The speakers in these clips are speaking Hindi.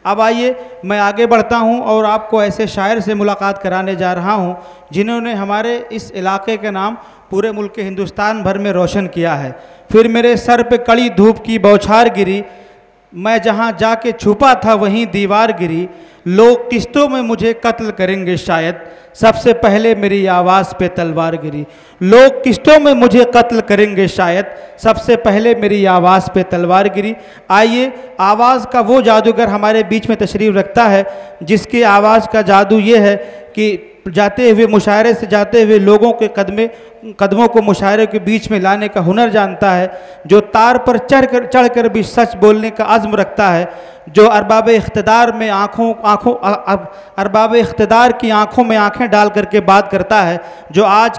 अब आइए मैं आगे बढ़ता हूं और आपको ऐसे शायर से मुलाकात कराने जा रहा हूं जिन्होंने हमारे इस इलाके के नाम पूरे मुल्क हिंदुस्तान भर में रोशन किया है। फिर मेरे सर पे कड़ी धूप की बौछार गिरी, मैं जहां जाके छुपा था वहीं दीवार गिरी। लोग किस्तों में मुझे कत्ल करेंगे शायद, सबसे पहले मेरी आवाज़ पे तलवार गिरी। लोग किस्तों में मुझे कत्ल करेंगे शायद, सबसे पहले मेरी आवाज़ पे तलवार गिरी। आइए, आवाज़ का वो जादूगर हमारे बीच में तशरीफ़ रखता है जिसकी आवाज़ का जादू ये है कि जाते हुए मुशायरे से जाते हुए लोगों के कदमों को मुशायरे के बीच में लाने का हुनर जानता है, जो तार पर चढ़ कर भी सच बोलने का अज़्म रखता है, जो अरबाब इख्तिदार में अरबाब इख्तिदार की आँखों में आँखें डाल करके बात करता है, जो आज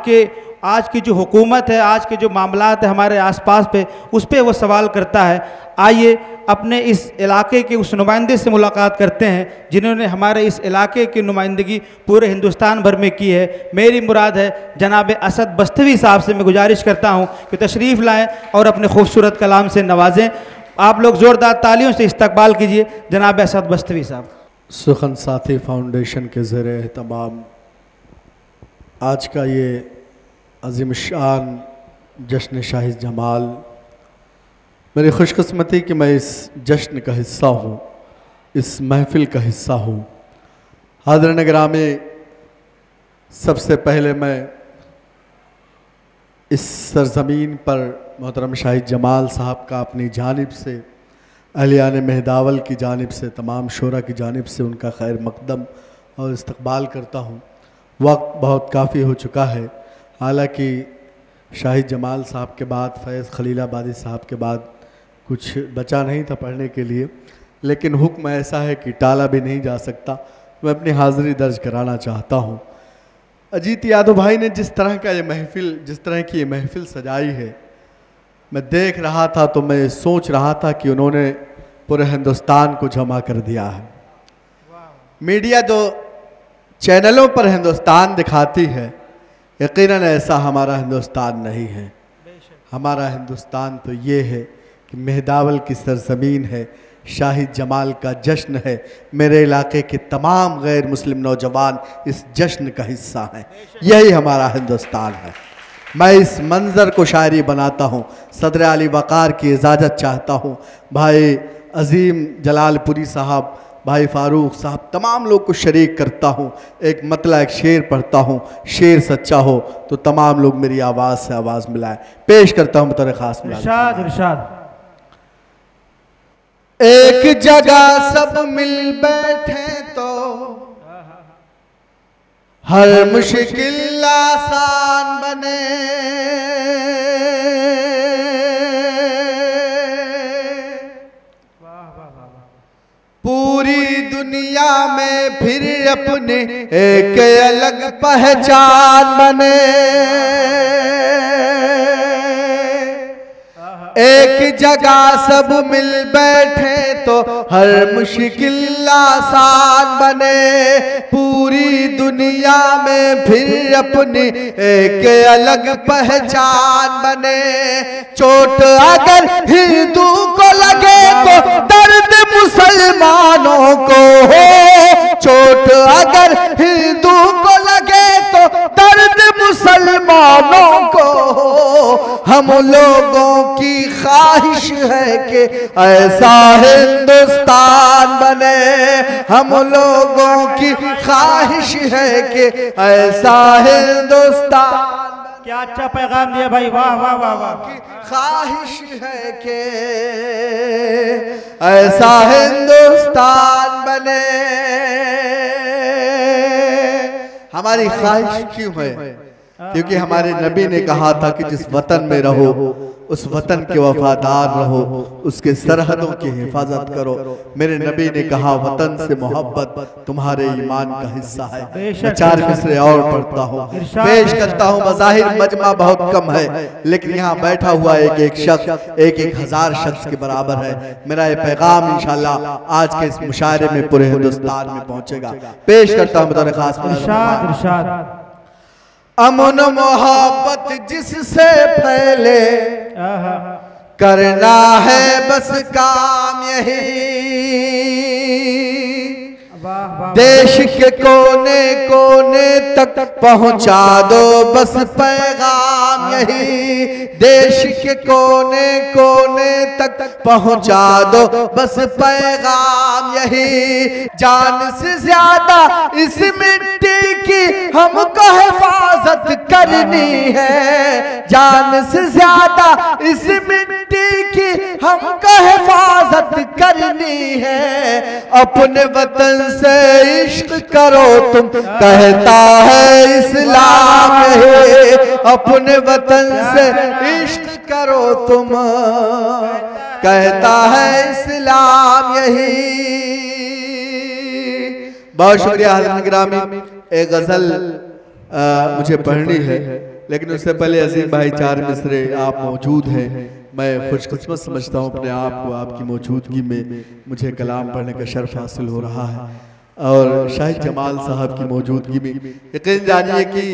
की जो हुकूमत है, आज के जो मामलात है हमारे आसपास पे, उस पर वो सवाल करता है। आइए अपने इस इलाके के उस नुमाइंदे से मुलाकात करते हैं जिन्होंने हमारे इस इलाके की नुमाइंदगी पूरे हिंदुस्तान भर में की है। मेरी मुराद है जनाब असद बस्तवी साहब से मैं गुजारिश करता हूं कि तशरीफ़ लाएं और अपने खूबसूरत कलाम से नवाजें। आप लोग ज़ोरदार तालियों से इस्तकबाल कीजिए जनाब असद बस्तवी साहब। सुखन साथी फाउंडेशन के ज़रिए तमाम आज का ये अज़ीम शान जश्न शाही जमाल, मेरी खुशकिस्मती कि मैं इस जश्न का हिस्सा हूँ, इस महफ़िल का हिस्सा हूँ। हाज़िरीन गिरामी, सबसे पहले मैं इस सरज़मीन पर मोहतरम शाही जमाल साहब का अपनी जानिब से, अहलियान महदावल की जानिब से, तमाम शोरा की जानिब से उनका खैर मकदम और इस्तकबाल करता हूँ। वक्त बहुत काफ़ी हो चुका है, हालांकि शाही जमाल साहब के बाद फैज़ खलीलाबादी साहब के बाद कुछ बचा नहीं था पढ़ने के लिए, लेकिन हुक्म ऐसा है कि टाला भी नहीं जा सकता। मैं अपनी हाज़िरी दर्ज कराना चाहता हूँ। अजीत यादव भाई ने जिस तरह की ये महफ़िल सजाई है, मैं देख रहा था तो मैं सोच रहा था कि उन्होंने पूरे हिंदुस्तान को जमा कर दिया है। मीडिया जो चैनलों पर हिंदुस्तान दिखाती है, यकीनन ऐसा हमारा हिंदुस्तान नहीं है। हमारा हिंदुस्तान तो ये है कि महदावल की सरज़मीन है, शाही जमाल का जश्न है। मेरे इलाके के तमाम गैर मुस्लिम नौजवान इस जश्न का हिस्सा हैं। यही हमारा हिंदुस्तान है। मैं इस मंज़र को शायरी बनाता हूँ, सदर आली वक़ार की इजाज़त चाहता हूँ। भाई अज़ीम जलालपुरी साहब, भाई फ़ारूक साहब, तमाम लोग को शरीक करता हूँ। एक मतला एक शेर पढ़ता हूँ, शेर सच्चा हो तो तमाम लोग मेरी आवाज़ से आवाज़ मिलाएं। पेश करता हूँ बतौर ख़ास। इरशाद। एक जगह सब मिल बैठे तो हर मुश्किल आसान बने। पूरी दुनिया में फिर अपने एक अलग पहचान बने। एक जगह सब मिल बैठे तो हर मुश्किल आसान बने। पूरी दुनिया में फिर अपनी एक अलग पहचान बने। चोट अगर हिंदू को लगे तो दर्द मुसलमानों को हो। चोट अगर हिंदू को लगे तो दर्द मुसलमानों को हो। हम लोगों की ख्वाहिश है कि ऐसा हिंदुस्तान बने। हम लोगों की ख्वाहिश है कि ऐसा हिंदुस्तान। क्या अच्छा पैगाम दिया भाई, वाह वाह वाह वाह। ख्वाहिश है कि ऐसा हिंदुस्तान बने। हमारी ख्वाहिश क्यों है? क्योंकि हमारे नबी ने कहा था कि जिस वतन में रहो उस वतन के वफादार रहो, उसके सरहदों की हिफाजत करो। मेरे नबी ने कहा वतन से मोहब्बत तुम्हारे ईमान का हिस्सा है। मैं 4 मिसरे और पढ़ता हूँ, पेश करता हूँ। बज़ाहिर मजमा बहुत कम है, लेकिन यहाँ बैठा हुआ एक एक शख्स 1,000 शख्स के बराबर है। मेरा ये पैगाम इंशाल्लाह आज के इस मुशायरे में पूरे हिंदुस्तान में पहुँचेगा। पेश करता हूँ बतौर खास। अमन मोहब्बत जिससे फैले करना है बस काम यही। देश के कोने कोने तक पहुंचा दो बस पैगाम यही, देश के कोने कोने तक पहुंचा दो बस पैगाम यही। जान से ज्यादा इस मिट्टी की हमको हिफाजत करनी है, जान से ज्यादा इस मिट्टी की हमको हिफाजत करनी है। अपने वतन से इश्क करो तुम कहता है इस्लाम है, अपने वतन से इश्क करो तुम कहता है इस्लाम यही। बहुत शुक्रिया हज़रत गिरामी। एक गजल मुझे पढ़नी है, लेकिन उससे पहले अजीम भाई चार मिसरे आप मौजूद हैं। मैं खुशकिस्मत समझता हूँ अपने आप को, आपकी मौजूदगी में मुझे कलाम पढ़ने का शर्फ हासिल हो रहा है। और शाहिद जमाल साहब की मौजूदगी में यकीन जानिए कि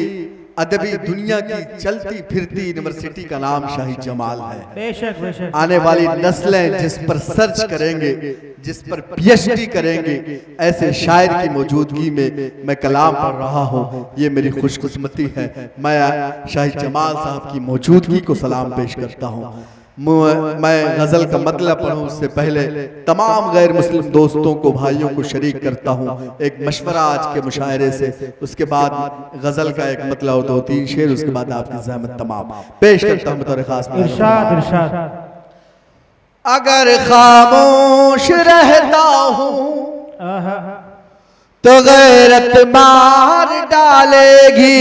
अदबी दुनिया की चलती फिरती यूनिवर्सिटी का नाम शाहिद जमाल है। बेशक बेशक। आने वाली नस्लें जिस पर सर्च करेंगे, जिस पर पीएचडी करेंगे, ऐसे शायर की मौजूदगी में मैं कलाम पढ़ रहा हूँ, ये मेरी खुशकिस्मती है। मैं शाहिद जमाल साहब की मौजूदगी को सलाम पेश करता हूँ। मैं गजल का मतलब पढ़ूं उससे पहले तमाम गैर मुस्लिम दोस्तों को, भाइयों को शरीक करता हूं एक मशवरा आज के मुशायरे से। उसके बाद गजल का एक मतलब दो तीन शेर, उसके बाद आपकी ज़हमत तमाम पेश करता हूं बतौर खास। इरशाद इरशाद। अगर खामोश रहता हूं तो गैरत मार डालेगी,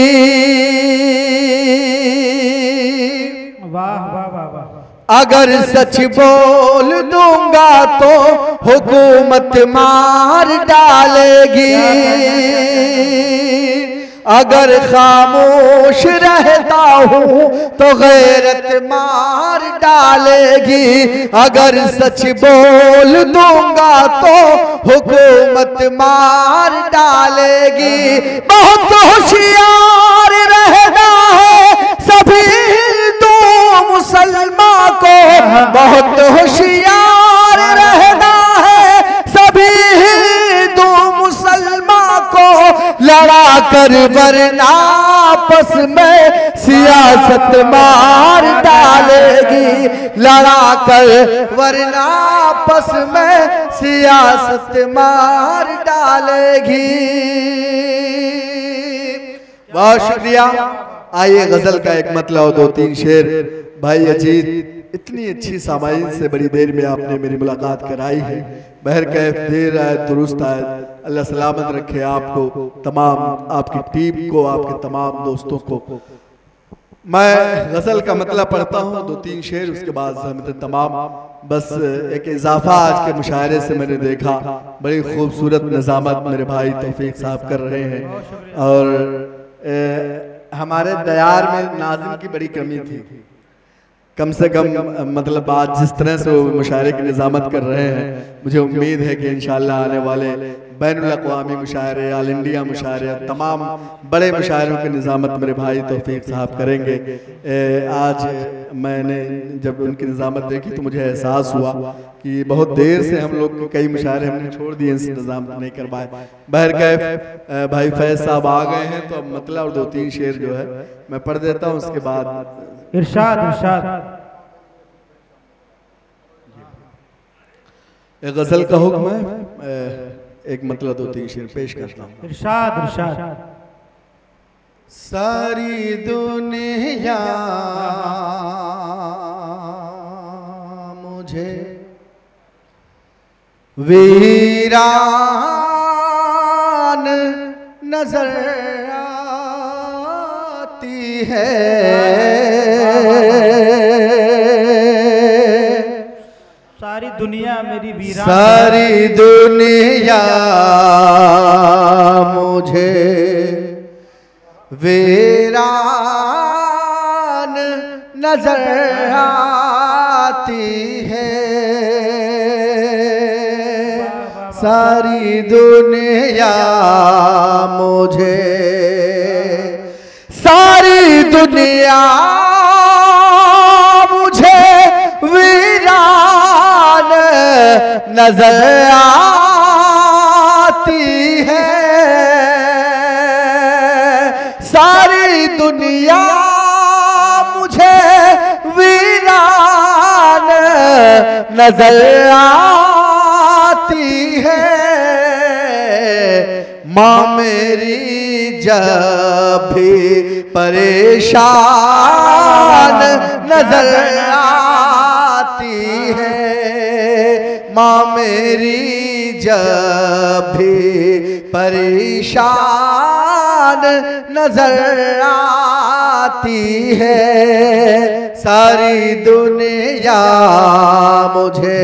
वाह वाह वाह वाह। अगर सच बोल दूंगा तो हुकूमत मार डालेगी, अगर खामोश रहता हूँ तो गैरत मार डालेगी, अगर सच बोल दूंगा तो हुकूमत मार डालेगी। बहुत होशियार रहना है सभी हिंदू मुसलमान को, बहुत होशियार रहना है सभी हिंदू मुसलमान को, लड़ा कर वरना आपस में सियासत मार डालेगी, लड़ा कर वरना आपस में सियासत मार डालेगी। बहुत शुक्रिया। आइए गजल का एक मतलब दो तीन शेर। भाई अजीत, इतनी अच्छी सामाइन से बड़ी देर में आपने मेरी मुलाकात कराई है। बहर कैफ देर आए दुरुस्त आए, अल्लाह सलामत रखे आपको, तमाम आपकी टीम को, आपके तमाम दोस्तों को। मैं गजल का मतलब पढ़ता हूँ दो तीन शेर, उसके बाद तमाम बस एक इजाफा आज के मुशायरे से मैंने देखा, बड़ी खूबसूरत निज़ामत मेरे भाई तौफीक साहब कर रहे हैं। और हमारे दयार में नाज़िम की बड़ी कमी थी, कम से कम मतलब आज जिस तरह से वो मुशायरे की निज़ामत कर रहे हैं, मुझे उम्मीद है कि इंशाअल्लाह आने वाले बैनुल अक़वामी मुशायरे, ऑल इंडिया मुशायरे, तमाम बड़े मुशायरों की निज़ामत मेरे भाई तौफीक साहब करेंगे। आज मैंने जब उनकी निज़ामत देखी तो मुझे एहसास हुआ कि बहुत देर से हम लोग कई मुशायरे हमने छोड़ दिए, इस निज़ामत नहीं करवाए। बहर कैफ भाई फैज़ साहब आ गए हैं, तो अब मतलब और दो तीन शेर जो है मैं पढ़ देता हूँ, उसके बाद इरशाद इरशाद। एक गजल का हुक्म है, एक मतलब दो तीन शेर पेश करता हूँ। इरशाद इरशाद। सारी दुनिया मुझे वीरान नजर आती है, सारी दुनिया मेरी वीरान, सारी दुनिया मुझे वीरान नजर आती है, सारी दुनिया मुझे, सारी दुनिया मुझे वीरान नजर आती है, सारी दुनिया मुझे वीरान नजर आती है। माँ मेरी जब भी परेशान नजर आती है, माँ मेरी जब भी परेशान नजर आती है, सारी दुनिया मुझे।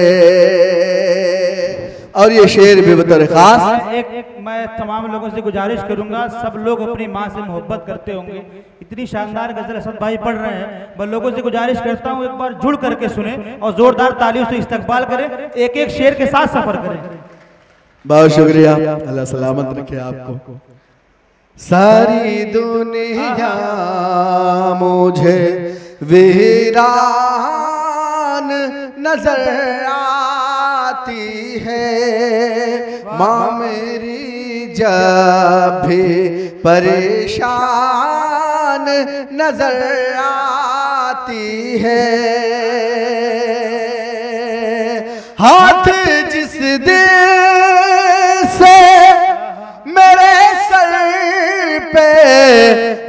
और ये शेर भी बतौर खास एक मैं तमाम लोगों से गुजारिश करूंगा, सब लोग अपनी माँ से मोहब्बत करते होंगे। इतनी शानदार गजल असद भाई पढ़ रहे हैं, मैं लोगों से गुजारिश करता हूँ एक बार जुड़ करके सुने और जोरदार तालियों से इस्तकबाल करें, एक एक शेर के साथ सफर करें। बहुत शुक्रिया, अल्लाह सलामत रखे आपको। सारी दुनिया मुझे वीरान नजर आती है, माँ मेरी जब भी परेशान नजर आती है। हाथ जिस दिल से मेरे सर पे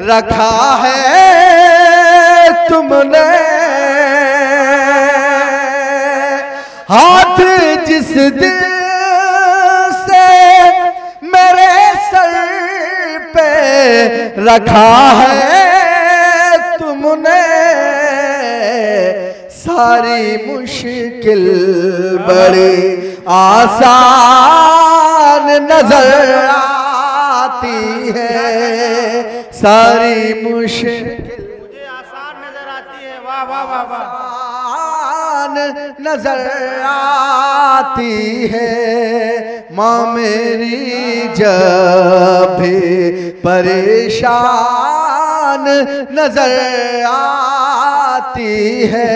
रखा है तुमने, हाथ जिस दिल से मेरे सर पे रखा है तुमने, सारी मुश्किल बड़ी आसान नजर आती है, सारी मुश्किल मुझे आसान नजर आती है। वाह वाह वाह वाह। नजर आती है, माँ मेरी जब भी परेशान नजर आती है।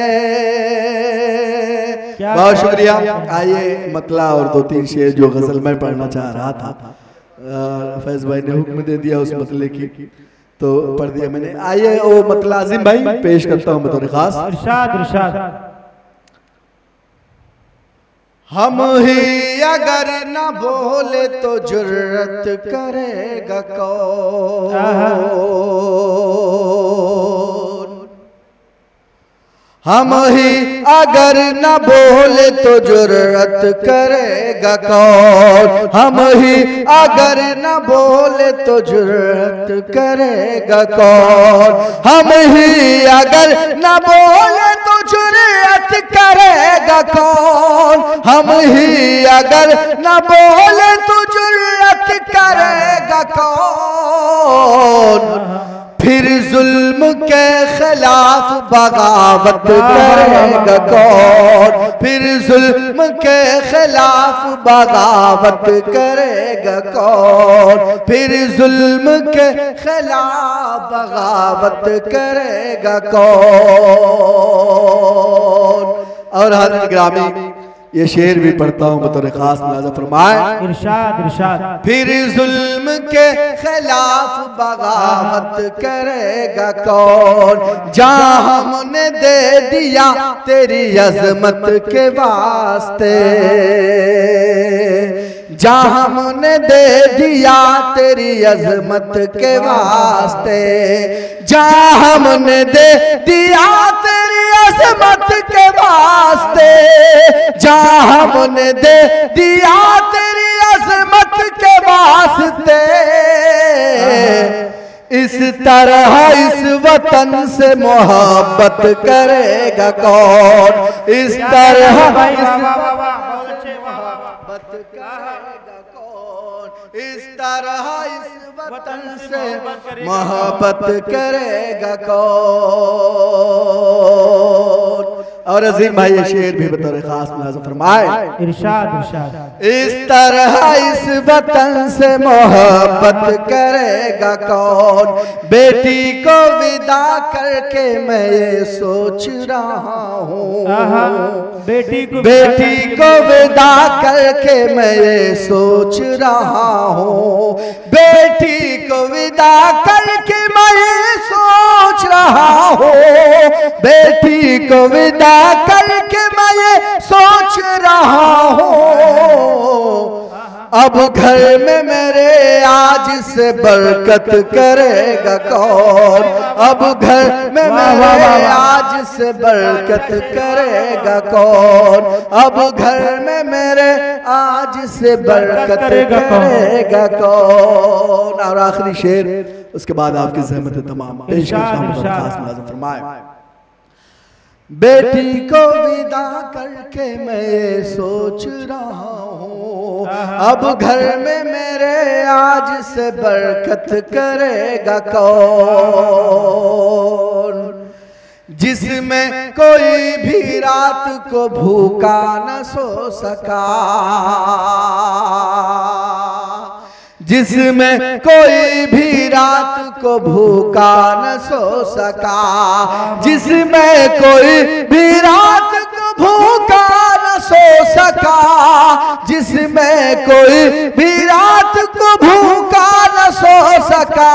बहुत शुक्रिया। आइए मतला और दो तीन शेर जो गजल में पढ़ना चाह रहा था, फैज भाई ने हुक्म दे दिया उस मतले की तो पढ़ दिया मैंने। आइए वो मतला आजिम भाई पेश करता हूँ बतौर खास। इरशाद इरशाद। हम ही अगर न बोले तो जुर्रत करेगा कौन, हम ही अगर न बोले तो जुर्रत करेगा कौन, हम ही अगर न बोले तो जुर्रत करेगा कौन, हम ही अगर न बोले तो जुर्रत करेगा कौन, हम ही अगर न बोले तो जुर्रत करेगा कौन, फिर जुल्म के खिलाफ बगावत करेगा कौन, फिर जुल्म के खिलाफ बगावत करेगा कौन, फिर जुल्म के खिलाफ बगावत करेगा कौन। और हर ग्रामी ये शेर भी पढ़ता हूँ बतौर खास, मुलाज़ा फरमाए। इरशाद इरशाद। फिर जुल्म के खिलाफ बगावत करेगा कौन, जहाँ हमने दे दिया तेरी अजमत के वास्ते, जहाँ हमने दे दिया तेरी अजमत के वास्ते, जहाँ हमने दे दिया तेरी अजमत के वास्ते, जहाँ हमने दे दिया तेरी अजमत के वास्ते, इस तरह इस वतन से मोहब्बत करेगा कौन, इस तरह इस तरह इस वतन से मोहब्बत करेगा कौन। और अजीम भाई ये शेर भी बतौर खास मुलाज़ा फरमाए। इरशाद इरशाद। इस तरह इस वतन से मोहब्बत करेगा कौन, बेटी को विदा करके मैं ये सोच रहा हूँ, बेटी को विदा करके मैं ये सोच रहा हूँ, बेटी को विदा करके मैं ये सोच रहा हूँ, बेटी को विदा करके मैं ये सोच रहा हूँ। अब घर में मेरे आज से बरकत करेगा कौन, अब घर में मेरे आज से बरकत करेगा कौन, अब घर में मेरे आज से बरकत करेगा कौन। और आखिरी शेर, उसके बाद आपकी ज़हमत तमाम पेश फरमाए। बेटी को विदा करके मैं ये सोच रहा हूँ, अब घर में मेरे आज से बरकत करेगा कौन, जिसमें कोई भी रात को भूखा न सो सका, जिसमें कोई भी रात को भूखा न सो सका, जिसमें कोई भी रात को भूखा न सो सका, जिसमें कोई भी रात को भूखा न सो सका,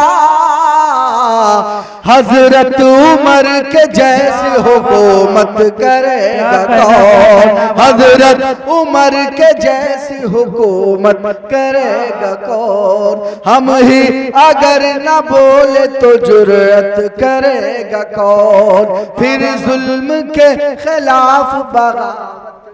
हजरत उमर के जैसी हुकूमत करेगा कौन, हजरत उमर के जैसी हुकूमत करेगा कौन, हम ही अगर न बोले तो जुर्रत करेगा कौन, फिर जुल्म के खिलाफ बगावत